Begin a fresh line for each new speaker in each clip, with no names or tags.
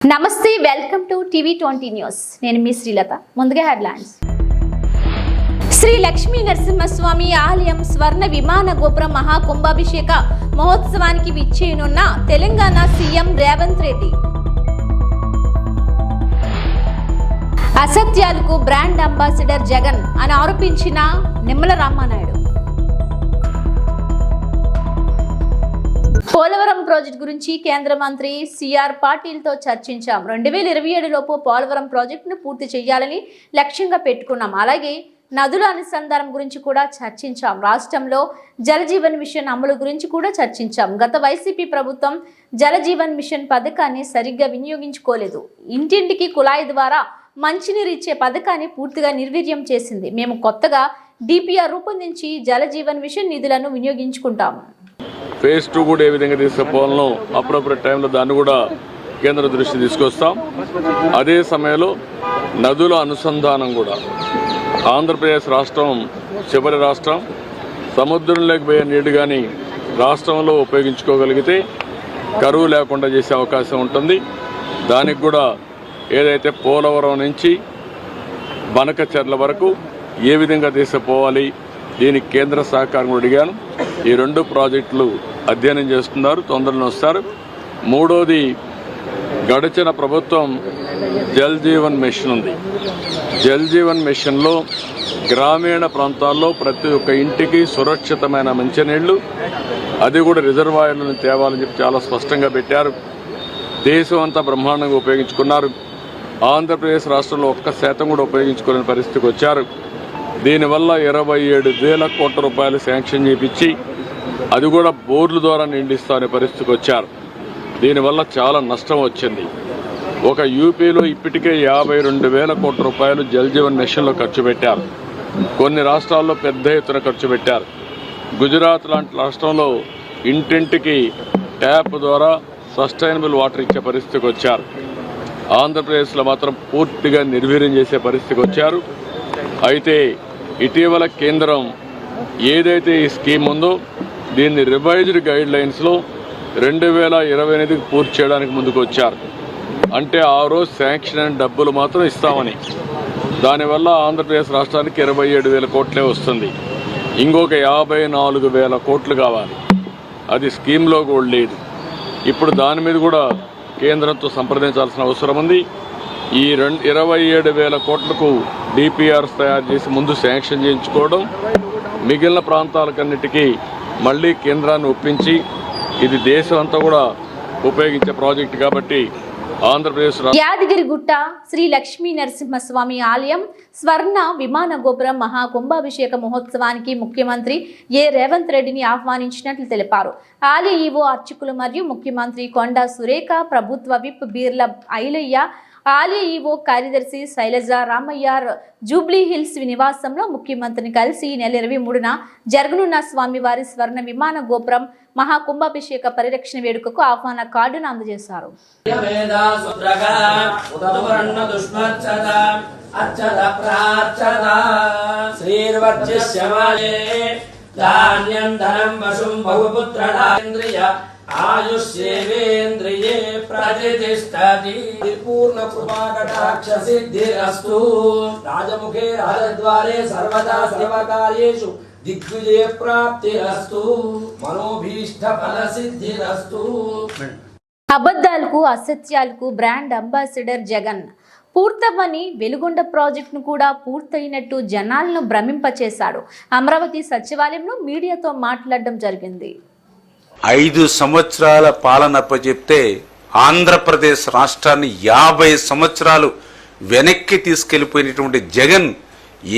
నమస్తే welcome to టీవీ20 news నేను మీ శ్రీలత ముందుగా హెడ్లైన్స్ శ్రీ లక్ష్మీ నరసింహస్వామి ఆలయం స్వర్ణ విమాన గోపురం మహాకుంభాభిషేక మహోత్సవానికి విచ్చేయనున్న తెలంగాణ సీఎం రేవంత్ రెడ్డి అసత్యాలకు బ్రాండ్ అంబాసిడర్ జగన్ అని ఆరోపించిన నిమ్మల రామానాయుడు పోలవరం ప్రాజెక్టు గురించి కేంద్ర మంత్రి సిఆర్ పాటిల్తో చర్చించాం. 2027 లోపు పోలవరం ప్రాజెక్టును పూర్తి చేయాలని లక్ష్యంగా పెట్టుకున్నాం. అలాగే నదుల అనుసంధానం గురించి కూడా చర్చించాం. రాష్ట్రంలో జలజీవన్ మిషన్ అమలు గురించి కూడా చర్చించాం. గత వైసీపీ ప్రభుత్వం జలజీవన్ మిషన్ పథకాన్ని సరిగ్గా వినియోగించుకోలేదు. ఇంటింటికి కుళాయి ద్వారా మంచినీరు ఇచ్చే పథకాన్ని పూర్తిగా నిర్వీర్యం చేసింది. మేము కొత్తగా డిపిఆర్ రూపొందించి జలజీవన్ మిషన్ నిధులను వినియోగించుకుంటాము.
ఫేజ్ 2 కూడా ఏ విధంగా తీసుకుపోవాలనో అప్పుడప్పుడు టైంలో దాన్ని కూడా కేంద్ర దృష్టి తీసుకొస్తాం. అదే సమయంలో నదుల అనుసంధానం కూడా ఆంధ్రప్రదేశ్ రాష్ట్రం చివరి రాష్ట్రం. సముద్రంలోకి పోయే నీళ్లు కానీ రాష్ట్రంలో ఉపయోగించుకోగలిగితే కరువు లేకుండా చేసే అవకాశం ఉంటుంది. దానికి కూడా ఏదైతే పోలవరం నుంచి బనకచెర్ల వరకు ఏ విధంగా తీసుకుపోవాలి దీనికి కేంద్ర సహకారం అడిగాను. ఈ 2 ప్రాజెక్టులు అధ్యయనం చేస్తున్నారు, తొందరలో వస్తారు. మూడోది గడిచిన ప్రభుత్వం జల్ జీవన్ మిషన్ ఉంది. జల్ జీవన్ మిషన్లో గ్రామీణ ప్రాంతాల్లో ప్రతి ఒక్క ఇంటికి సురక్షితమైన మంచినీళ్లు, అది కూడా రిజర్వాయర్లను తేవాలని చెప్పి చాలా స్పష్టంగా పెట్టారు. దేశం అంతా బ్రహ్మాండంగా ఉపయోగించుకున్నారు. ఆంధ్రప్రదేశ్ రాష్ట్రంలో 1% కూడా ఉపయోగించుకోలేని పరిస్థితికి వచ్చారు. దీనివల్ల 27,000 కోట్ల రూపాయలు శాంక్షన్ చేయించి అది కూడా బోర్ల ద్వారా నిండిస్తా అనే పరిస్థితికి వచ్చారు. దీనివల్ల చాలా నష్టం వచ్చింది. ఒక యూపీలో ఇప్పటికే 52,000 కోట్ల రూపాయలు జల్ జీవన్ మిషన్లో ఖర్చు పెట్టారు. కొన్ని రాష్ట్రాల్లో పెద్ద ఎత్తున ఖర్చు పెట్టారు. గుజరాత్ లాంటి రాష్ట్రంలో ఇంటింటికి ట్యాప్ ద్వారా సస్టైనబుల్ వాటర్ ఇచ్చే పరిస్థితికి వచ్చారు. ఆంధ్రప్రదేశ్లో మాత్రం పూర్తిగా నిర్వీర్యం చేసే పరిస్థితికి వచ్చారు. అయితే ఇటీవల కేంద్రం ఏదైతే ఈ స్కీమ్ ఉందో దీన్ని రివైజ్డ్ గైడ్ లైన్స్లో 2028కి పూర్తి చేయడానికి ముందుకు వచ్చారు. అంటే ఆ రోజు శాంక్షన్ అయిన డబ్బులు మాత్రం ఇస్తామని. దానివల్ల ఆంధ్రప్రదేశ్ రాష్ట్రానికి 27,000 కోట్లే వస్తుంది. ఇంకొక 54,000 కోట్లు కావాలి. అది స్కీమ్లో కూడా లేదు. ఇప్పుడు దాని మీద కూడా కేంద్రంతో సంప్రదించాల్సిన అవసరం ఉంది. ఈ 27,000 కోట్లకు డిపిఆర్స్ తయారు చేసి ముందు శాంక్షన్ చేయించుకోవడం, మిగిలిన ప్రాంతాలకన్నిటికీ మళ్ళీ కేంద్రాన్ని ఒప్పించి ఇది దేశం అంతా కూడా ఉపయోగించే ప్రాజెక్టు కాబట్టి ఆంధ్రప్రదేశ్
యాదగిరిగుట్ట శ్రీ లక్ష్మీ నరసింహస్వామి ఆలయం స్వర్ణ విమాన గోపురం మహాకుంభాభిషేక మహోత్సవానికి ముఖ్యమంత్రి రేవంత్ రెడ్డిని ఆహ్వానించినట్లు తెలిపారు. ఆలయ ఈవో అర్చకులు మరియు ముఖ్యమంత్రి కొండా సురేఖ, ప్రభుత్వ విప్ బీర్ల ఐలయ్య, ఆలయ ఈవో కార్యదర్శి శైలజ రామయ్య జూబ్లీ హిల్స్ నివాసంలో ముఖ్యమంత్రిని కలిసి ఈ నెల 23న జరగనున్న స్వామివారి స్వర్ణ విమాన గోపురం మహాకుంభాభిషేక పరిరక్షణ వేడుకకు ఆహ్వాన కార్డును అందజేశారు.
ఆయుష్యేంద్రియే ప్రతిష్టతి పూర్ణ కృపాకటాక్ష సిద్ధిరస్తు రాజముఖే రాజద్వారే సర్వదా సేవకార్యేషు దిగ్విజయ ప్రాప్తిరస్తు మనోభీష్ట ఫల సిద్ధిరస్తు.
అబద్ధాలకు అసత్యాలకు బ్రాండ్ అంబాసిడర్ జగన్ పూర్తవని వెలుగొండ ప్రాజెక్టును కూడా పూర్తయినట్టు జనాలను భ్రమింపచేశాడు. అమరావతి సచివాలయంలో మీడియాతో మాట్లాడడం జరిగింది.
5 సంవత్సరాల పాలన అప్పచెప్తే ఆంధ్రప్రదేశ్ రాష్ట్రాన్ని 50 సంవత్సరాలు వెనక్కి తీసుకెళ్లిపోయినటువంటి జగన్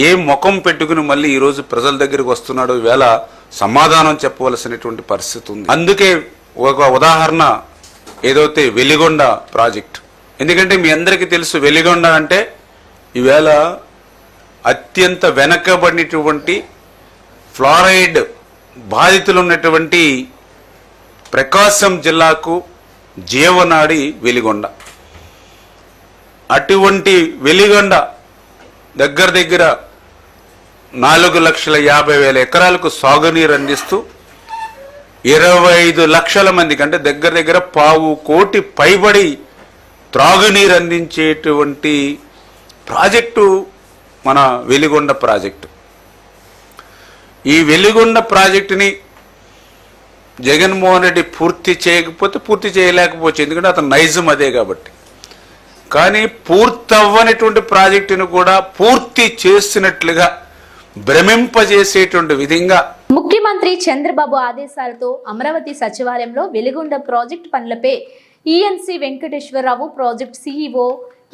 ఏ ముఖం పెట్టుకుని మళ్ళీ ఈరోజు ప్రజల దగ్గరికి వస్తున్నాడో ఈవేళ సమాధానం చెప్పవలసినటువంటి పరిస్థితి ఉంది. అందుకే ఒక ఉదాహరణ ఏదైతే వెలిగొండ ప్రాజెక్ట్. ఎందుకంటే మీ అందరికీ తెలుసు వెలిగొండ అంటే ఈవేళ అత్యంత వెనకబడినటువంటి ఫ్లోరైడ్ బాధితులు ఉన్నటువంటి ప్రకాశం జిల్లాకు జీవనాడి వెలిగొండ. అటువంటి వెలిగొండ దగ్గర 4,50,000 ఎకరాలకు సాగునీరు అందిస్తూ 25 లక్షల మందికి అంటే దగ్గర 1,25,00,000 పైబడి త్రాగునీరు అందించేటువంటి ప్రాజెక్టు మన వెలిగొండ ప్రాజెక్టు. ఈ వెలిగొండ ప్రాజెక్టుని జగన్మోహన్ రెడ్డి పూర్తి చేయలేకపోవచ్చు, ఎందుకంటే అతను నైజం అదే కాబట్టి. కానీ పూర్తవ్వనటువంటి ప్రాజెక్టును కూడా పూర్తి చేసినట్లుగా భ్రమింపజేసేటువంటి విధంగా
ముఖ్యమంత్రి చంద్రబాబు ఆదేశాలతో అమరావతి సచివాలయంలో వెలిగొండ ప్రాజెక్టు పనులపై ENC Venkateswararao, project CEO,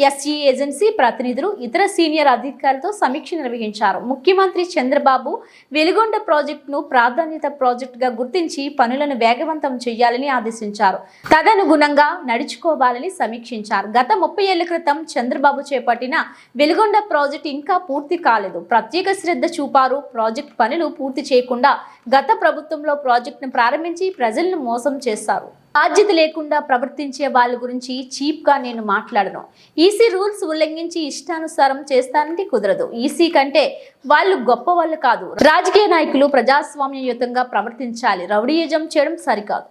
SE agency ప్రతినిధులు, ఇతర సీనియర్ అధికారులతో సమీక్ష నిర్వహించారు. ముఖ్యమంత్రి చంద్రబాబు వెలిగొండ ప్రాజెక్టును ప్రాధాన్యత ప్రాజెక్టుగా గుర్తించి పనులను వేగవంతం చేయాలని ఆదేశించారు. తదనుగుణంగా నడుచుకోవాలని సమీక్షించారు. గత 30 ఏళ్ల క్రితం చంద్రబాబు చేపట్టిన వెలిగొండ ప్రాజెక్టు ఇంకా పూర్తి కాలేదు. ప్రత్యేక శ్రద్ధ చూపారు. ప్రాజెక్టు పనులు పూర్తి చేయకుండా గత ప్రభుత్వంలో ప్రాజెక్టును ప్రారంభించి ప్రజలను మోసం చేశారు. బాధ్యత లేకుండా ప్రవర్తించే వాళ్ళ గురించి చీప్ గా నేను మాట్లాడను. ఈసీ రూల్స్ ఉల్లంఘించి ఇష్టానుసారం చేస్తానంటే కుదరదు. ఈసీ కంటే వాళ్ళు గొప్ప వాళ్ళు కాదు. రాజకీయ నాయకులు ప్రజాస్వామ్యయుతంగా ప్రవర్తించాలి. రౌడీయిజం చేయడం సరికాదు.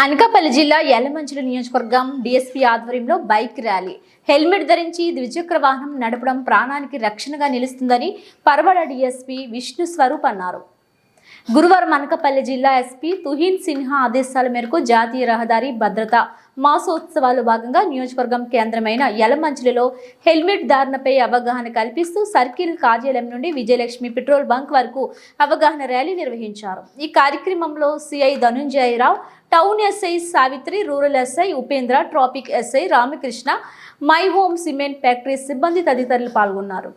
అనకాపల్లి జిల్లా యలమంచిలి నియోజకవర్గం డీఎస్పీ ఆధ్వర్యంలో బైక్ ర్యాలీ. హెల్మెట్ ధరించి ద్విచక్ర వాహనం నడపడం ప్రాణానికి రక్షణగా నిలుస్తుందని పరవడ డీఎస్పీ విష్ణు స్వరూప్ అన్నారు. గురువారం అనకాపల్లి జిల్లా ఎస్పీ తుహిన్ సిన్హా ఆదేశాల మేరకు జాతీయ రహదారి భద్రతా మాసోత్సవాల్లో భాగంగా నియోజకవర్గం కేంద్రమైన యలమంచిలిలో హెల్మెట్ ధారణపై అవగాహన కల్పిస్తూ సర్కిల్ కార్యాలయం నుండి విజయలక్ష్మి పెట్రోల్ బంక్ వరకు అవగాహన ర్యాలీ నిర్వహించారు. ఈ కార్యక్రమంలో CI Dhananjaya Rao, town SI Savitri, rural SI Upendra, traffic SI Ramakrishna, my home cement factory సిబ్బంది తదితరులు పాల్గొన్నారు.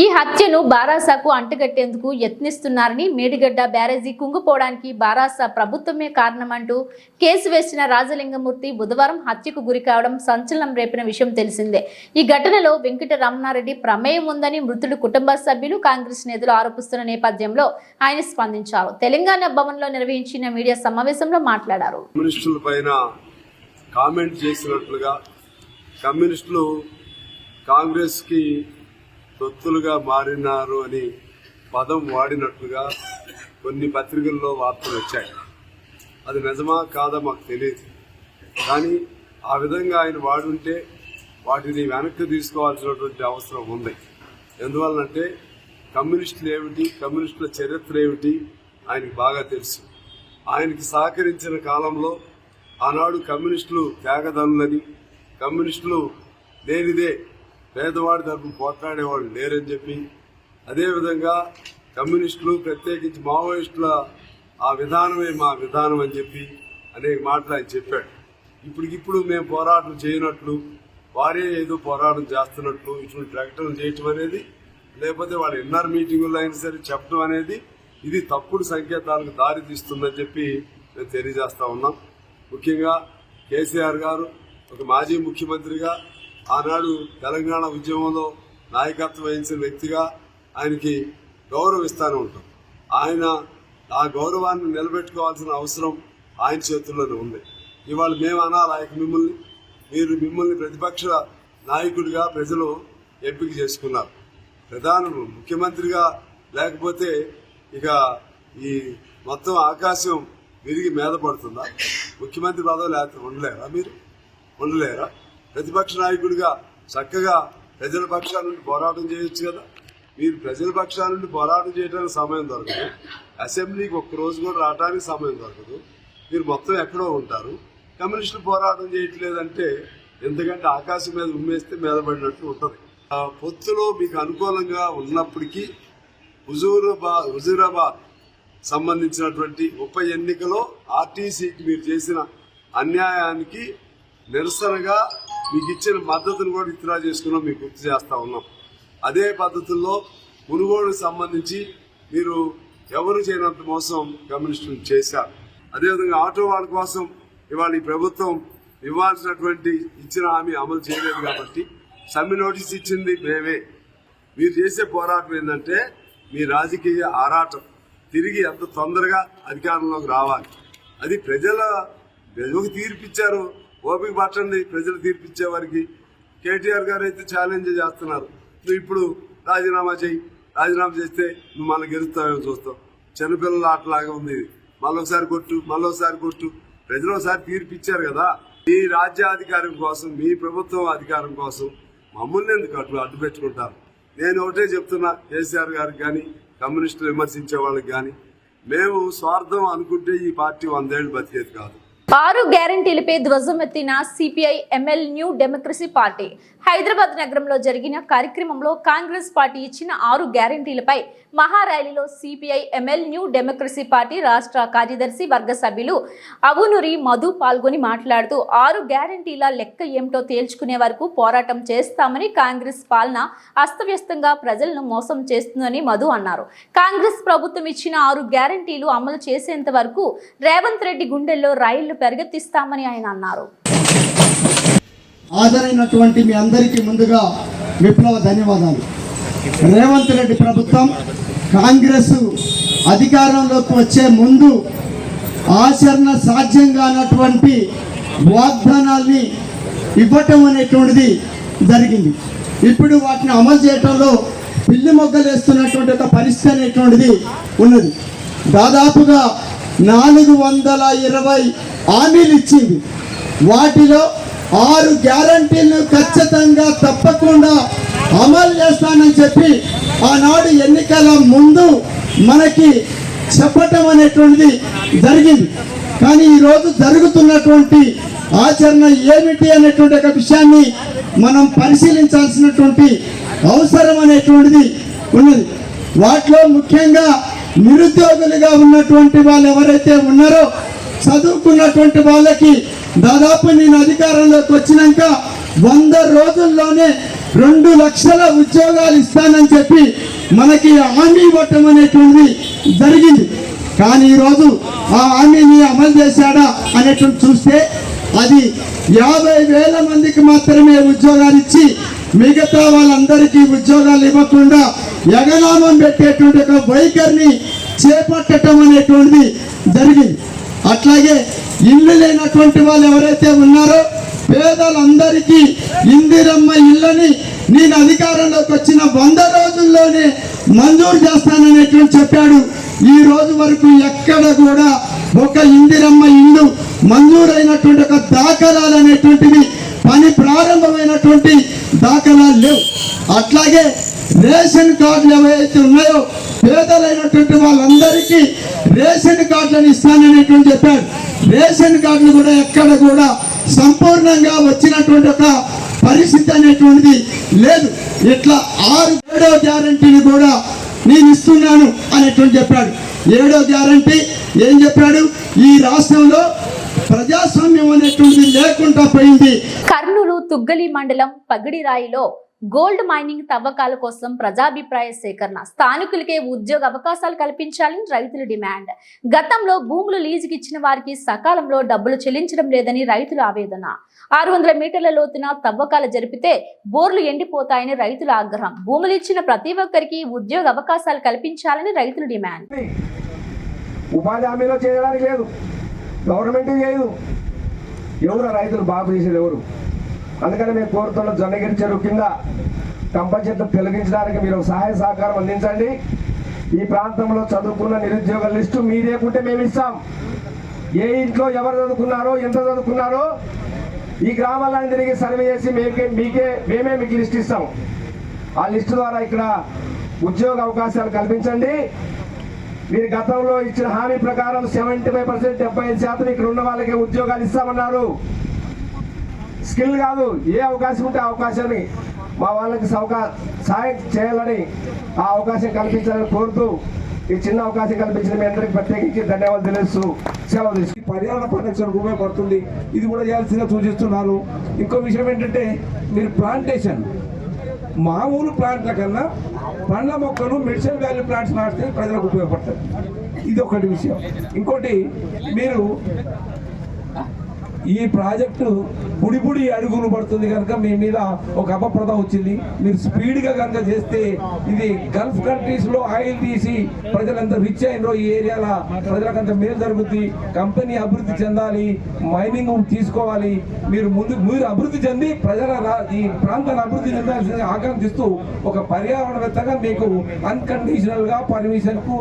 ఈ హత్యను బారాసాకు అంటగట్టేందుకు యత్నిస్తున్నారని, మేడిగడ్డ బ్యారేజీ కుంగిపోవడానికి బారాసా ప్రభుత్వమే కారణమంటూ కేసు వేసిన రాజలింగమూర్తి బుధవారం హత్యకు గురి కావడం సంచలనం రేపిన విషయం తెలిసిందే. ఈ ఘటనలో వెంకట రమణారెడ్డి ప్రమేయం ఉందని మృతుడు కుటుంబ సభ్యులు, కాంగ్రెస్ నేతలు ఆరోపిస్తున్న నేపథ్యంలో ఆయన స్పందించారు. తెలంగాణ భవన్లో నిర్వహించిన మీడియా సమావేశంలో మాట్లాడారు.
కమ్యూనిస్టుల పైన కామెంట్ చేసినట్లుగా, కమ్యూనిస్టులు కాంగ్రెస్ కి తొత్తులుగా మారినారు అని పదం వాడినట్లుగా కొన్ని పత్రికల్లో వార్తలు వచ్చాయి. అది నిజమా కాదా మాకు తెలియదు. కానీ ఆ విధంగా ఆయన వాడుంటే వాటిని వెనక్కి తీసుకోవాల్సినటువంటి అవసరం ఉంది. ఎందువల్లంటే కమ్యూనిస్టులు ఏమిటి, కమ్యూనిస్టుల చరిత్ర ఏమిటి ఆయనకి బాగా తెలుసు. ఆయనకి సహకరించిన కాలంలో ఆనాడు కమ్యూనిస్టులు త్యాగదనులని, కమ్యూనిస్టులు లేనిదే పేదవాడి తరఫున పోట్లాడేవాళ్ళు లేరని చెప్పి, అదేవిధంగా కమ్యూనిస్టులు ప్రత్యేకించి మావోయిస్టుల ఆ విధానమే మా విధానం అని చెప్పి అనేక మాటలు ఆయన చెప్పాడు. ఇప్పటికిప్పుడు మేము పోరాటం చేయనట్లు, వారే ఏదో పోరాటం చేస్తున్నట్లు ఇటువంటి ప్రకటనలు చేయటం అనేది, లేకపోతే వాళ్ళ ఇన్నర్ మీటింగుల్లో అయినా సరే చెప్పడం అనేది ఇది తప్పుడు సంకేతాలకు దారి తీస్తుందని చెప్పి మేము తెలియజేస్తా ఉన్నాం. ముఖ్యంగా కేసీఆర్ గారు ఒక మాజీ ముఖ్యమంత్రిగా, ఆనాడు తెలంగాణ ఉద్యమంలో నాయకత్వం వహించిన వ్యక్తిగా ఆయనకి గౌరవిస్తూనే ఉంటాం. ఆయన ఆ గౌరవాన్ని నిలబెట్టుకోవాల్సిన అవసరం ఆయన చేతుల్లోనే ఉంది. ఇవాళ మేము అనాలి మిమ్మల్ని ప్రతిపక్ష నాయకుడిగా ప్రజలు ఎంపిక చేసుకున్నారు. ముఖ్యమంత్రిగా లేకపోతే ఇక ఈ మొత్తం ఆకాశం విరిగి మీద పడుతుందా? ముఖ్యమంత్రి పదవి లేకపోతే ఉండలేరా? మీరు ఉండలేరా? ప్రతిపక్ష నాయకుడిగా చక్కగా ప్రజల పక్షాల నుండి పోరాటం చేయొచ్చు కదా. మీరు ప్రజల పక్షాల నుండి పోరాటం చేయడానికి సమయం దొరకదు, అసెంబ్లీకి ఒక్కరోజు కూడా రావడానికి సమయం దొరకదు, మీరు మొత్తం ఎక్కడో ఉంటారు. కమ్యూనిస్టులు పోరాటం చేయట్లేదంటే ఎందుకంటే ఆకాశం మీద ఉమ్మేస్తే మీద పడినట్టు ఉంటుంది. పొత్తులో మీకు అనుకూలంగా ఉన్నప్పటికీ హుజూరాబాద్ సంబంధించినటువంటి ఉప ఎన్నికలో ఆర్టీసీకి మీరు చేసిన అన్యాయానికి నిరసనగా మీకు ఇచ్చిన మద్దతును కూడా విత్డ్రా చేసుకున్నాం, మీకు గుర్తు చేస్తా ఉన్నాం. అదే పద్ధతుల్లో మునుగోడుకు సంబంధించి మీరు ఎవరు చేయనంత మోసం కమ్యూనిస్టులు చేశారు. అదేవిధంగా ఆటో వాళ్ళ కోసం ఇవాళ ఈ ప్రభుత్వం ఇచ్చిన హామీ అమలు చేయలేదు కాబట్టి సమ్మె నోటీస్ ఇచ్చింది మేమే. మీరు చేసే పోరాటం ఏంటంటే మీ రాజకీయ ఆరాటం తిరిగి ఎంత తొందరగా అధికారంలోకి రావాలి. అది ప్రజలకు తీర్పిచ్చారు, ఓపిక పట్టండి. ప్రజలు తీర్పిచ్చే వారికి కేటీఆర్ గారు అయితే ఛాలెంజ్ చేస్తున్నారు, నువ్వు ఇప్పుడు రాజీనామా చేయి, రాజీనామా చేస్తే నువ్వు మళ్ళీ గెలుస్తావేమో చూస్తావు. చిన్నపిల్లల ఆటలాగా ఉంది ఇది. మళ్ళొకసారి కొట్టు. ప్రజలు ఒకసారి తీర్పిచ్చారు కదా. మీ రాజ్యాధికారం కోసం, మీ ప్రభుత్వం అధికారం కోసం మమ్మల్ని ఎందుకు అడ్డు పెట్టుకుంటారు? నేను ఒకటే చెప్తున్నా, కేసీఆర్ గారికి కానీ కమ్యూనిస్టులు విమర్శించే వాళ్ళకి కానీ, మేము స్వార్థం అనుకుంటే ఈ పార్టీ 100 ఏళ్ళు బతికేది కాదు.
6 గ్యారంటీలపై ధ్వజమెత్తిన CPI ML New Democracy party. Hyderabad నగరంలో జరిగిన కార్యక్రమంలో కాంగ్రెస్ పార్టీ ఇచ్చిన 6 గ్యారంటీలపై మహార్యాలీలో CPI ML New Democracy party రాష్ట్ర కార్యదర్శి వర్గ సభ్యులు అవునూరి మధు పాల్గొని మాట్లాడుతూ 6 గ్యారంటీల లెక్క ఏమిటో తేల్చుకునే వరకు పోరాటం చేస్తామని, కాంగ్రెస్ పాలన అస్తవ్యస్తంగా ప్రజలను మోసం చేస్తుందని మధు అన్నారు. కాంగ్రెస్ ప్రభుత్వం ఇచ్చిన 6 గ్యారంటీలు అమలు చేసేంత వరకు రేవంత్ రెడ్డి గుండెల్లో రైళ్లు పెరిగెత్తిస్తామని ఆయన అన్నారు.
హాజరైనటువంటి మీ అందరికీ ముందుగా విప్లవ ధన్యవాదాలు. రేవంత్ రెడ్డి ప్రభుత్వం కాంగ్రెస్ అధికారంలోకి వచ్చే ముందు ఆచరణ సాధ్యం కానటువంటి వాగ్దానాల్ని ఇవ్వటం అనేటువంటిది జరిగింది. ఇప్పుడు వాటిని అమలు చేయటంలో పిల్లి మొగ్గలేస్తున్నటువంటి ఒక పరిస్థితి అనేటువంటిది ఉన్నది. దాదాపుగా 420 హామీలు ఇచ్చింది. వాటిలో 6 గ్యారంటీలను ఖచ్చితంగా తప్పకుండా అమలు చేస్తానని చెప్పి ఆనాడు ఎన్నికల ముందు మనకి చెప్పటం అనేటువంటిది జరిగింది. కానీ ఈరోజు జరుగుతున్నటువంటి ఆచరణ ఏమిటి అనేటువంటి ఒక విషయాన్ని మనం పరిశీలించాల్సినటువంటి అవసరం అనేటువంటిది ఉన్నది. వాటిలో ముఖ్యంగా నిరుద్యోగులుగా ఉన్నటువంటి వాళ్ళు ఎవరైతే ఉన్నారో, చదువుకున్నటువంటి వాళ్ళకి దాదాపు నేను అధికారంలోకి వచ్చినాక 100 రోజుల్లోనే 2 లక్షల ఉద్యోగాలు ఇస్తానని చెప్పి మనకి హామీ ఇవ్వటం అనేటువంటిది జరిగింది. కానీ ఈరోజు ఆ హామీని అమలు చేశాడా అనేటువంటి చూస్తే అది 50,000 మందికి మాత్రమే ఉద్యోగాలు ఇచ్చి మిగతా వాళ్ళందరికీ ఉద్యోగాలు ఇవ్వకుండా ఎగనామం పెట్టేటువంటి ఒక వైఖరిని చేపట్టడం అనేటువంటిది జరిగింది. అట్లాగే ఇల్లు లేనటువంటి వాళ్ళు ఎవరైతే ఉన్నారో పేదలందరికీ ఇందిరమ్మ ఇళ్ళని నేను అధికారంలోకి వచ్చిన 100 రోజుల్లోనే మంజూరు చేస్తాననేటువంటి చెప్పాడు. ఈ రోజు వరకు ఎక్కడ కూడా ఒక ఇందిరమ్మ ఇల్లు మంజూరైనటువంటి ఒక దాఖలాలు అనేటువంటివి, పని ప్రారంభమైనటువంటి దాఖలాలు లేవు. అట్లాగే రేషన్ కార్డులు ఏవైతే ఉన్నాయో పేదలైనటువంటి వాళ్ళందరికీ రేషన్ కార్డులను ఇస్తాననేటువంటి చెప్పాడు. రేషన్ కార్డులు కూడా ఎక్కడ కూడా సంపూర్ణంగా వచ్చినటువంటి ఒక పరిస్థితి అనేటువంటిది లేదు. ఇట్లా 7వ గ్యారంటీని కూడా నేను ఇస్తున్నాను అనేటువంటి చెప్పాడు. 7వ గ్యారంటీ ఏం చెప్పాడు? ఈ రాష్ట్రంలో ప్రజాస్వామ్యం అనేటువంటిది లేకుండా పోయింది.
కర్నూలు తుగ్గలి మండలం పగిడిరాయిలో గోల్డ్ మైనింగ్ తవ్వకాల కోసం ప్రజాభిప్రాయ సేకరణ. స్థానికులకే ఉద్యోగ అవకాశాలు కల్పించాలని రైతుల డిమాండ్. గతంలో భూములు లీజుకి ఇచ్చిన వారికి సకాలంలో డబ్బులు చెల్లించడం లేదని రైతుల ఆవేదన. 600 మీటర్ల లోతున తవ్వకాలు జరిపితే బోర్లు ఎండిపోతాయని రైతుల ఆగ్రహం. భూములు ఇచ్చిన ప్రతి ఒక్కరికి ఉద్యోగ అవకాశాలు కల్పించాలని రైతుల డిమాండ్.
ఉపాధి హామీలో చేయడానికి లేదు, గవర్నమెంట్ చేయదు. ఎవరు రైతులు బాగు చేసేది ఎవరు? అందుకని మేము కోరుతున్న జొన్నగిరి చెరువు కింద కంప చెట్లు తొలగించడానికి మీరు సహాయ సహకారం అందించండి. ఈ ప్రాంతంలో చదువుకున్న నిరుద్యోగ లిస్టు మీదేకుంటే మేము ఇస్తాం. ఏ ఇంట్లో ఎవరు చదువుకున్నారో, ఎంత చదువుకున్నారో ఈ గ్రామాలను తిరిగి సర్వే చేసి మేమే మీకు లిస్ట్ ఇస్తాం. ఆ లిస్టు ద్వారా ఇక్కడ ఉద్యోగ అవకాశాలు కల్పించండి. మీరు గతంలో ఇచ్చిన హామీ ప్రకారం 75%, 75% ఇక్కడ ఉన్న వాళ్ళకి ఉద్యోగాలు ఇస్తామన్నారు. స్కిల్ కాదు, ఏ అవకాశం ఉంటే ఆ అవకాశాన్ని మా వాళ్ళకి సాయం చేయాలని, ఆ అవకాశం కల్పించాలని కోరుతూ ఈ చిన్న అవకాశం కల్పించిన మీ అందరికీ ప్రత్యేకించి ధన్యవాదాలు తెలుస్తూ సెలవు తీసుకు పర్యావరణ పరిరక్షణకు ఉపయోగపడుతుంది. ఇది కూడా చేయాల్సిందిగా సూచిస్తున్నారు. ఇంకో విషయం ఏంటంటే మీరు ప్లాంటేషన్ మామూలు ప్లాంట్ల కన్నా పండ్ల మొక్కలు మెడిసిన్ వాల్యూ ప్లాంట్స్ నాటితే ప్రజలకు ఉపయోగపడతాయి. ఇది ఒకటి విషయం. ఇంకోటి మీరు ఈ ప్రాజెక్టు పుడి అడుగులు పడుతుంది కనుక మీ మీద ఒక అపప్రదం వచ్చింది. మీరు స్పీడ్గా కనుక చేస్తే ఇది గల్ఫ్ కంట్రీస్లో ఆయిల్ తీసి ప్రజలంతా రిచ్ అయినరో ఈ ఏరియాలో ప్రజలకంత మేలు జరుగుతుంది. కంపెనీ అభివృద్ధి చెందాలి, మైనింగ్ తీసుకోవాలి. మీరు అభివృద్ధి చెంది ప్రజల ఈ ప్రాంతాన్ని అభివృద్ధి చెందాల్సిందిగా ఆకాంక్షిస్తూ ఒక పర్యావరణవేత్తగా మీకు అన్కండిషనల్గా పర్మిషన్కు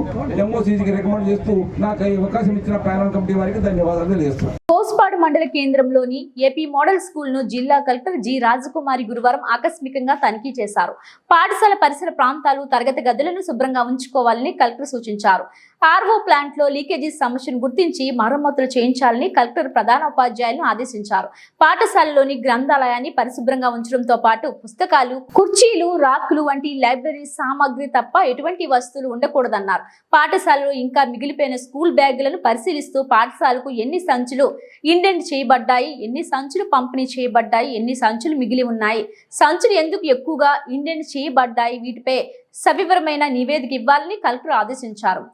ఎంఓసీకి రికమెండ్ చేస్తూ నాకు ఈ అవకాశం ఇచ్చిన ప్యానల్ కమిటీ వారికి ధన్యవాదాలు తెలియజేస్తున్నాను.
కోస్పాడు మండల కేంద్రంలోని ఏపీ మోడల్ స్కూల్ ను జిల్లా కలెక్టర్ జి రాజకుమారి గురువారం ఆకస్మికంగా తనిఖీ చేశారు. పాఠశాల పరిసర ప్రాంతాలు, తరగతి గదులను శుభ్రంగా ఉంచుకోవాలని కలెక్టర్ సూచించారు. ఆర్ఓ ప్లాంట్ లో లీకేజీ సమస్యను గుర్తించి మరమ్మతులు చేయించాలని కలెక్టర్ ప్రధాన ఉపాధ్యాయులను ఆదేశించారు. పాఠశాలలోని గ్రంథాలయాన్ని పరిశుభ్రంగా ఉంచడంతో పాటు పుస్తకాలు, కుర్చీలు, రాకులు వంటి లైబ్రరీ సామాగ్రి తప్ప ఎటువంటి వస్తువులు ఉండకూడదన్నారు. పాఠశాలలో ఇంకా మిగిలిపోయిన స్కూల్ బ్యాగులను పరిశీలిస్తూ పాఠశాలకు ఎన్ని సంచులు ఇండెంట్ చేయబడ్డాయి, ఎన్ని సంచులు పంపిణీ చేయబడ్డాయి, ఎన్ని సంచులు మిగిలి ఉన్నాయి, సంచులు ఎందుకు ఎక్కువగా ఇండెంట్ చేయబడ్డాయి, వీటిపై సవివరమైన నివేదిక ఇవ్వాలని కలెక్టర్ ఆదేశించారు.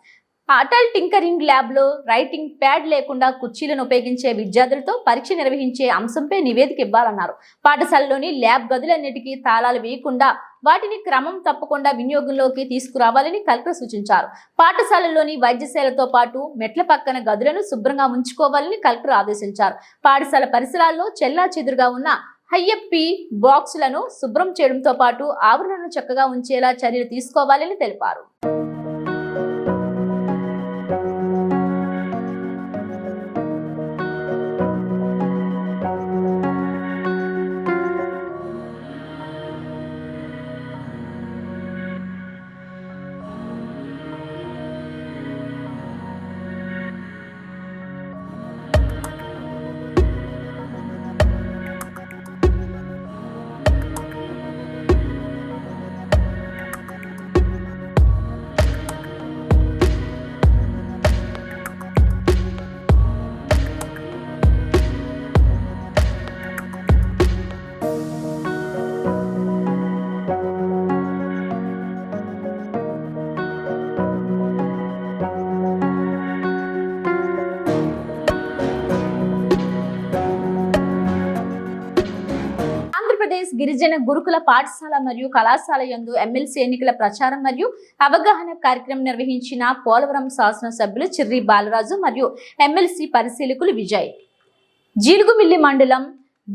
అటల్ టింకరింగ్ ల్యాబ్ లో రైటింగ్ ప్యాడ్ లేకుండా కుర్చీలను ఉపయోగించే విద్యార్థులతో పరీక్ష నిర్వహించే అంశంపై నివేదిక ఇవ్వాలన్నారు. పాఠశాలలోని ల్యాబ్ గదులన్నిటికీ తాళాలు వేయకుండా వాటిని క్రమం తప్పకుండా వినియోగంలోకి తీసుకురావాలని కలెక్టర్ సూచించారు. పాఠశాలలోని వైద్యశాలతో పాటు మెట్ల పక్కన గదులను శుభ్రంగా ఉంచుకోవాలని కలెక్టర్ ఆదేశించారు. పాఠశాల పరిసరాల్లో చెల్లాచెదురుగా ఉన్న హైఎప్పి బాక్సులను శుభ్రం చేయడంతో పాటు ఆవరణను చక్కగా ఉంచేలా చర్యలు తీసుకోవాలని తెలిపారు. గిరిజన గురుకుల పాఠశాల మరియు కళాశాల యందు ఎమ్మెల్సీ ఎన్నికల ప్రచారం మరియు అవగాహన కార్యక్రమం నిర్వహించిన పోలవరం శాసనసభ్యులు చిర్రి బాలరాజు మరియు ఎమ్మెల్సీ పరిశీలకులు విజయ్. జీలుగుమిల్లి మండలం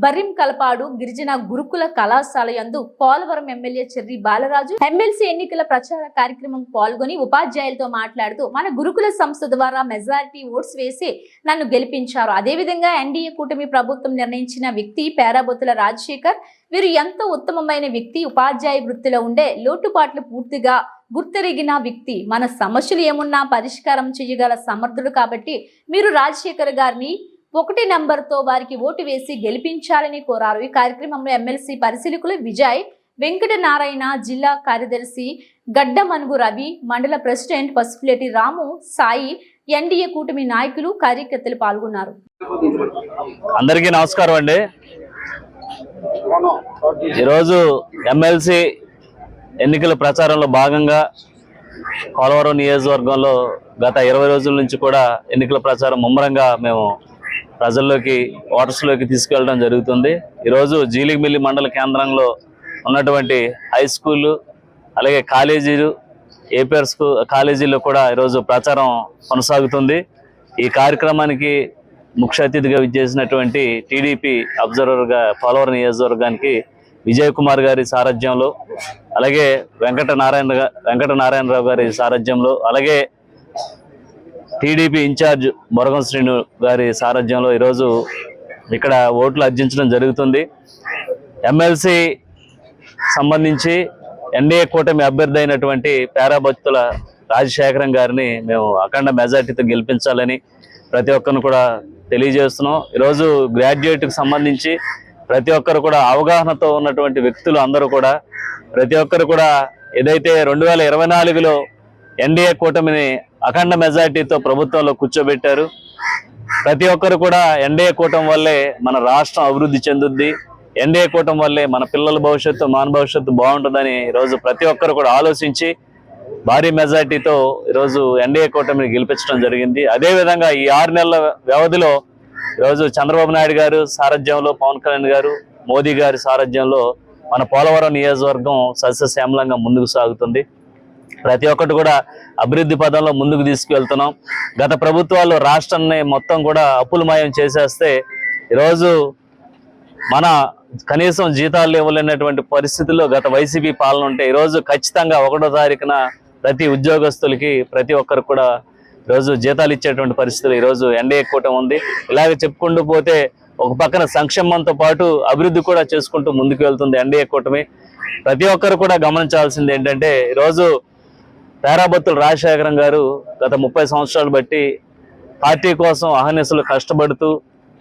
బరిం కలపాడు గిరిజన గురుకుల కళాశాల యందు పోలవరం ఎమ్మెల్యే చిర్రి బాలరాజు ఎమ్మెల్సీ ఎన్నికల ప్రచార కార్యక్రమం పాల్గొని ఉపాధ్యాయులతో మాట్లాడుతూ మన గురుకుల సంస్థ ద్వారా మెజారిటీ ఓట్స్ వేసి నన్ను గెలిపించారు. అదేవిధంగా ఎన్డీఏ కూటమి ప్రభుత్వం నిర్ణయించిన వ్యక్తి పేరాబొత్తుల రాజశేఖర్, వీరు ఎంతో ఉత్తమమైన వ్యక్తి, ఉపాధ్యాయ వృత్తిలో ఉండే లోటుపాట్లు పూర్తిగా గుర్తెరిగిన వ్యక్తి, మన సమస్యలు ఏమున్నా పరిష్కారం చేయగల సమర్థుడు. కాబట్టి మీరు రాజశేఖర్ గారిని 1 నంబర్తో వారికి ఓటు వేసి గెలిపించాలని కోరారు. ఈ కార్యక్రమంలో ఎమ్మెల్సీ పరిశీలకులు విజయ్, వెంకట నారాయణ, జిల్లా కార్యదర్శి గడ్డమనుగు రవి, మండల ప్రెసిడెంట్ పసుపులేటి రాము, సాయి, ఎన్డీఏ కూటమి నాయకులు, కార్యకర్తలు పాల్గొన్నారు.
అందరికీ నమస్కారం అండి. ఈరోజు ఎమ్మెల్సీ ఎన్నికల ప్రచారంలో భాగంగా పోలవరం నియోజకవర్గంలో గత 20 రోజుల నుంచి కూడా ఎన్నికల ప్రచారం ముమ్మరంగా మేము ప్రజల్లోకి, ఓటర్స్లోకి తీసుకెళ్ళడం జరుగుతుంది. ఈరోజు జీలిగిమిల్లి మండల కేంద్రంలో ఉన్నటువంటి హై స్కూళ్ళు, అలాగే కాలేజీలు, ఏపీఆర్స్ కాలేజీల్లో కూడా ఈరోజు ప్రచారం కొనసాగుతుంది. ఈ కార్యక్రమానికి ముఖ్య అతిథిగా విచ్చేసినటువంటి టీడీపీ అబ్జర్వర్గా పోలవరం నియోజకవర్గానికి విజయ్ కుమార్ గారి సారథ్యంలో, అలాగే వెంకట నారాయణరావు గారి సారథ్యంలో, అలాగే టీడీపీ ఇన్ఛార్జ్ మురగం శ్రీను గారి సారథ్యంలో ఈరోజు ఇక్కడ ఓట్లు అర్జించడం జరుగుతుంది. ఎమ్మెల్సీ సంబంధించి ఎన్డీఏ కూటమి అభ్యర్థి అయినటువంటి పేరాబొత్తుల రాజశేఖరం గారిని మేము అఖండ మెజార్టీతో గెలిపించాలని ప్రతి ఒక్కరిని కూడా తెలియజేస్తున్నాం. ఈరోజు గ్రాడ్యుయేట్కి సంబంధించి ప్రతి ఒక్కరు కూడా అవగాహనతో ఉన్నటువంటి వ్యక్తులు అందరూ కూడా, ప్రతి ఒక్కరు కూడా ఏదైతే 2024లో ఎన్డీఏ కూటమిని అఖండ మెజార్టీతో ప్రభుత్వంలో కూర్చోబెట్టారు. ప్రతి ఒక్కరు కూడా ఎన్డీఏ కూటమి వల్లే మన రాష్ట్రం అభివృద్ధి చెందుద్ది, ఎన్డీఏ కూటమి వల్లే మన పిల్లల భవిష్యత్తు, మన భవిష్యత్తు బాగుంటుందని ఈరోజు ప్రతి ఒక్కరు కూడా ఆలోచించి భారీ మెజార్టీతో ఈరోజు ఎన్డీఏ కూటమిని గెలిపించడం జరిగింది. అదేవిధంగా ఈ 6 నెలల వ్యవధిలో ఈరోజు చంద్రబాబు నాయుడు గారు సారథ్యంలో, పవన్ కళ్యాణ్ గారు, మోదీ గారి సారథ్యంలో మన పోలవరం నియోజకవర్గం సస్యశ్యామలంగా ముందుకు సాగుతుంది. ప్రతి ఒక్కటి కూడా అభివృద్ధి పదంలో ముందుకు తీసుకువెళ్తున్నాం. గత ప్రభుత్వాలు రాష్ట్రాన్ని మొత్తం కూడా అప్పులమయం చేసేస్తే ఈరోజు మన కనీసం జీతాలు ఇవ్వలేనటువంటి పరిస్థితుల్లో గత వైసీపీ పాలన ఉంటే ఈరోజు ఖచ్చితంగా 1వ తారీఖున ప్రతి ఉద్యోగస్తులకి ప్రతి ఒక్కరికి కూడా ఈరోజు జీతాలు ఇచ్చేటువంటి పరిస్థితులు ఈరోజు ఎన్డీఏ కూటమి ఉంది. ఇలాగే చెప్పుకుంటూ పోతే ఒక పక్కన సంక్షేమంతో పాటు అభివృద్ధి కూడా చేసుకుంటూ ముందుకు వెళ్తుంది ఎన్డీఏ కూటమి. ప్రతి ఒక్కరు కూడా గమనించాల్సింది ఏంటంటే ఈరోజు పేరాబత్తుల రాజశేఖరం గారు గత 30 సంవత్సరాలు బట్టి పార్టీ కోసం అహర్నిశలు కష్టపడుతూ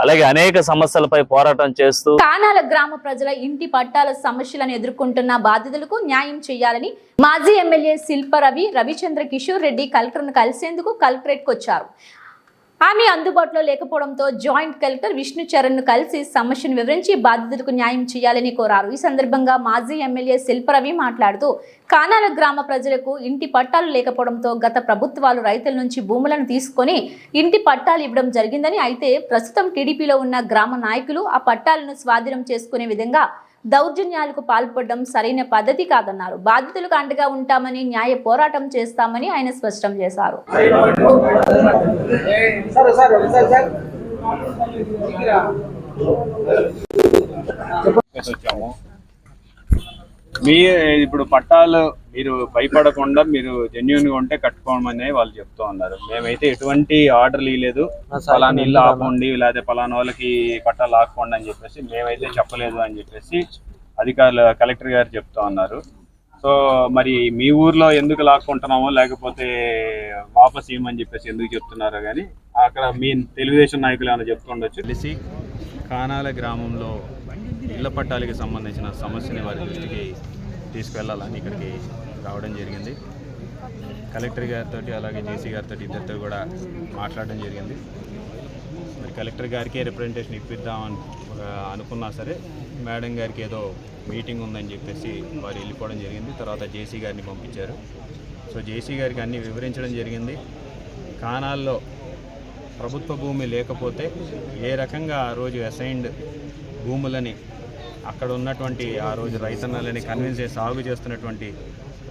అలాగే అనేక సమస్యలపై పోరాటం చేస్తూ
కానాల గ్రామ ప్రజల ఇంటి పట్టాల సమస్యలను ఎదుర్కొంటున్న బాధితులకు న్యాయం చేయాలని మాజీ ఎమ్మెల్యే శిల్పరవి రవిచంద్ర కిషోర్ రెడ్డి కలెక్టర్ను కలిసేందుకు కలెక్టరేట్కు వచ్చారు. ఆమె అందుబాటులో లేకపోవడంతో జాయింట్ కలెక్టర్ విష్ణు చరణ్ను కలిసి సమస్యను వివరించి బాధితులకు న్యాయం చేయాలని కోరారు. ఈ సందర్భంగా మాజీ ఎమ్మెల్యే శిల్పరవి మాట్లాడుతూ కానాల గ్రామ ప్రజలకు ఇంటి పట్టాలు లేకపోవడంతో గత ప్రభుత్వాలు రైతుల నుంచి భూములను తీసుకొని ఇంటి పట్టాలు ఇవ్వడం జరిగిందని, అయితే ప్రస్తుతం టీడీపీలో ఉన్న గ్రామ నాయకులు ఆ పట్టాలను స్వాధీనం చేసుకునే విధంగా దౌర్జన్యాలకు పాల్పడడం సరైన పద్ధతి కాదన్నారు. బాధితులకు అండగా ఉంటామని, న్యాయ పోరాటం చేస్తామని ఆయన స్పష్టం చేశారు.
మీ ఇప్పుడు పట్టాలు మీరు భయపడకుండా మీరు జెన్యున్ గా ఉంటే కట్టుకోమని వాళ్ళు చెప్తూ ఉన్నారు. మేమైతే ఎటువంటి ఆర్డర్లు ఇవ్వలేదు, పలానా ఇల్లు ఆపండి లేకపోతే పలానా వాళ్ళకి పట్టాలు ఆపండి అని చెప్పేసి మేమైతే చెప్పలేదు అని చెప్పేసి అధికారులు కలెక్టర్ గారు చెప్తూ ఉన్నారు. సో మరి మీ ఊర్లో ఎందుకు లాక్కుంటున్నామో లేకపోతే వాపస్ ఇవ్వమని చెప్పేసి ఎందుకు చెప్తున్నారో కానీ అక్కడ మీ తెలుగుదేశం నాయకులు ఏమైనా చెప్తుండొచ్చు. తెలిసి కానాల గ్రామంలో ఇళ్ల పట్టాలకి సంబంధించిన సమస్యని వారి దృష్టికి తీసుకువెళ్ళాలని ఇక్కడికి రావడం జరిగింది. కలెక్టర్ గారితో అలాగే జేసీ గారితో ఇద్దరితో కూడా మాట్లాడడం జరిగింది. మరి కలెక్టర్ గారికి రిప్రజెంటేషన్ ఇప్పిద్దామని అనుకున్నా సరే మేడం గారికి ఏదో మీటింగ్ ఉందని చెప్పేసి వారు వెళ్ళిపోవడం జరిగింది. తర్వాత జేసీ గారిని పంపించారు. సో జేసీ గారికి అన్నీ వివరించడం జరిగింది. కానాల్లో ప్రభుత్వ భూమి లేకపోతే ఏ రకంగా ఆ రోజు అసైన్డ్ భూములని అక్కడ ఉన్నటువంటి ఆ రోజు రైతన్నలని కన్విన్స్ చేసి సాగు చేస్తున్నటువంటి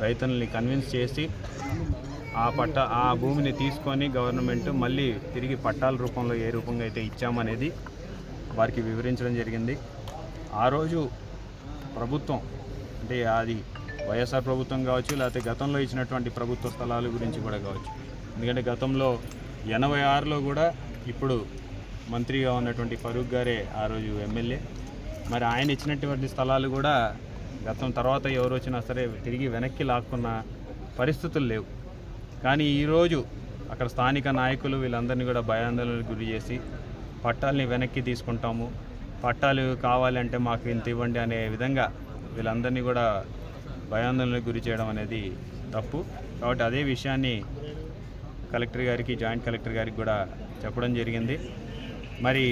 రైతన్నల్ని కన్విన్స్ చేసి ఆ భూమిని తీసుకొని గవర్నమెంట్ మళ్ళీ తిరిగి పట్టాల రూపంలో ఏ రూపంగా అయితే ఇచ్చామనేది వారికి వివరించడం జరిగింది. ఆ రోజు ప్రభుత్వం అంటే అది వైఎస్ఆర్ ప్రభుత్వం కావచ్చు లేకపోతే గతంలో ఇచ్చినటువంటి ప్రభుత్వ స్థలాల గురించి కూడా కావచ్చు. ఎందుకంటే గతంలో 86లో కూడా ఇప్పుడు మంత్రిగా ఉన్నటువంటి ఫరూక్ గారే ఆ రోజు ఎమ్మెల్యే. మరి ఆయన ఇచ్చినటువంటి స్థలాలు కూడా గతం తర్వాత ఎవరు వచ్చినా సరే తిరిగి వెనక్కి లాక్కున్న పరిస్థితులు లేవు. కానీ ఈరోజు అక్కడ స్థానిక నాయకులు వీళ్ళందరినీ కూడా భయాందోళనకు గురి చేసి పట్టాలని వెనక్కి తీసుకుంటాము, పట్టాలు కావాలంటే మాకు ఇంత ఇవ్వండి అనే విధంగా వీళ్ళందరినీ కూడా భయాందోళనకు గురి చేయడం అనేది తప్పు. కాబట్టి అదే విషయాన్ని కలెక్టర్ గారికి, జాయింట్ కలెక్టర్ గారికి కూడా చెప్పడం జరిగింది. మరి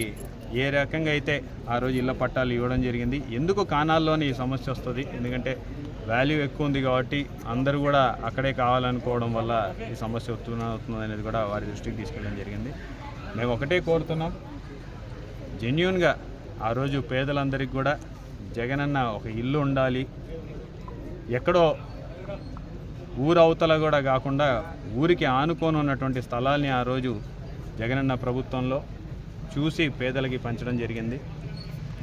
ఏ రకంగా అయితే ఆ రోజు ఇళ్ల పట్టాలు ఇవ్వడం జరిగింది, ఎందుకు కానాల్లోనే ఈ సమస్య వస్తుంది, ఎందుకంటే వాల్యూ ఎక్కువ ఉంది కాబట్టి అందరూ కూడా అక్కడే కావాలనుకోవడం వల్ల ఈ సమస్య అవుతుంది అనేది కూడా వారి దృష్టికి తీసుకెళ్ళడం జరిగింది. మేము ఒకటే కోరుతున్నాం, జెన్యూన్గా ఆ రోజు పేదలందరికీ కూడా జగనన్న ఒక ఇల్లు ఉండాలి, ఎక్కడో ఊరు అవతల కూడా కాకుండా ఊరికి ఆనుకొని ఉన్నటువంటి స్థలాల్ని ఆ రోజు జగనన్న ప్రభుత్వంలో చూసి పేదలకి పంచడం జరిగింది.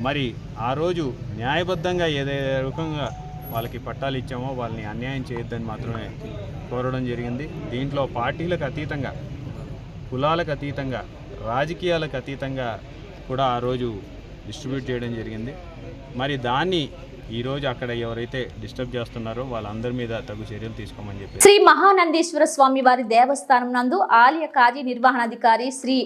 మరి ఆ రోజు న్యాయబద్ధంగా ఏదైతే రకంగా వాళ్ళకి పట్టాలు ఇచ్చామో వాళ్ళని అన్యాయం చేయొద్దని మాత్రమే కోరడం జరిగింది. దీంట్లో పార్టీలకు అతీతంగా, కులాలకు అతీతంగా, రాజకీయాలకు అతీతంగా కూడా ఆ రోజు డిస్ట్రిబ్యూట్ చేయడం జరిగింది. మరి దాన్ని ఈరోజు అక్కడ ఎవరైతే డిస్టర్బ్ చేస్తున్నారో వాళ్ళందరి మీద తగు చర్యలు తీసుకోమని చెప్పి
శ్రీ మహానందీశ్వర స్వామి వారి దేవస్థానం నందు ఆలయ కార్యనిర్వహణాధికారి శ్రీ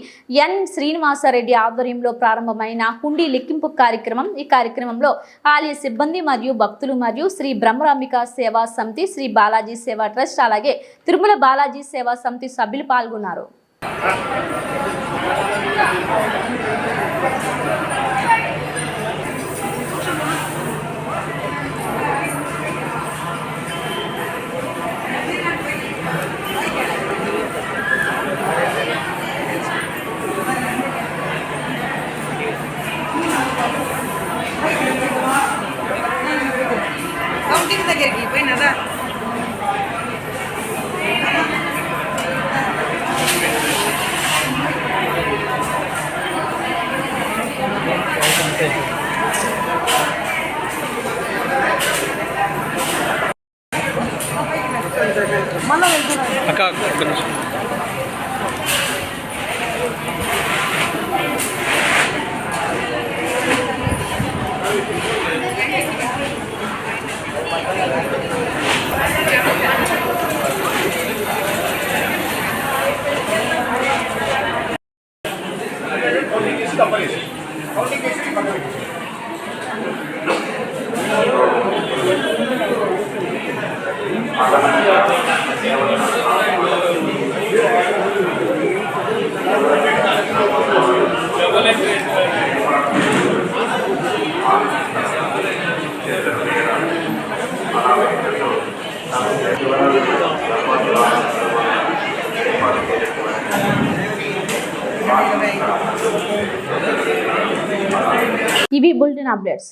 ఎన్ శ్రీనివాసరెడ్డి ఆధ్వర్యంలో ప్రారంభమైన హుండీ లెక్కింపు కార్యక్రమం. ఈ కార్యక్రమంలో ఆలయ సిబ్బంది మరియు భక్తులు మరియు శ్రీ బ్రహ్మరాంబిక సేవా సమితి, శ్రీ బాలాజీ సేవా ట్రస్ట్, అలాగే తిరుమల బాలాజీ సేవా సమితి సభ్యులు పాల్గొన్నారు. ఇవి బులెటిన్ అప్డేట్స్.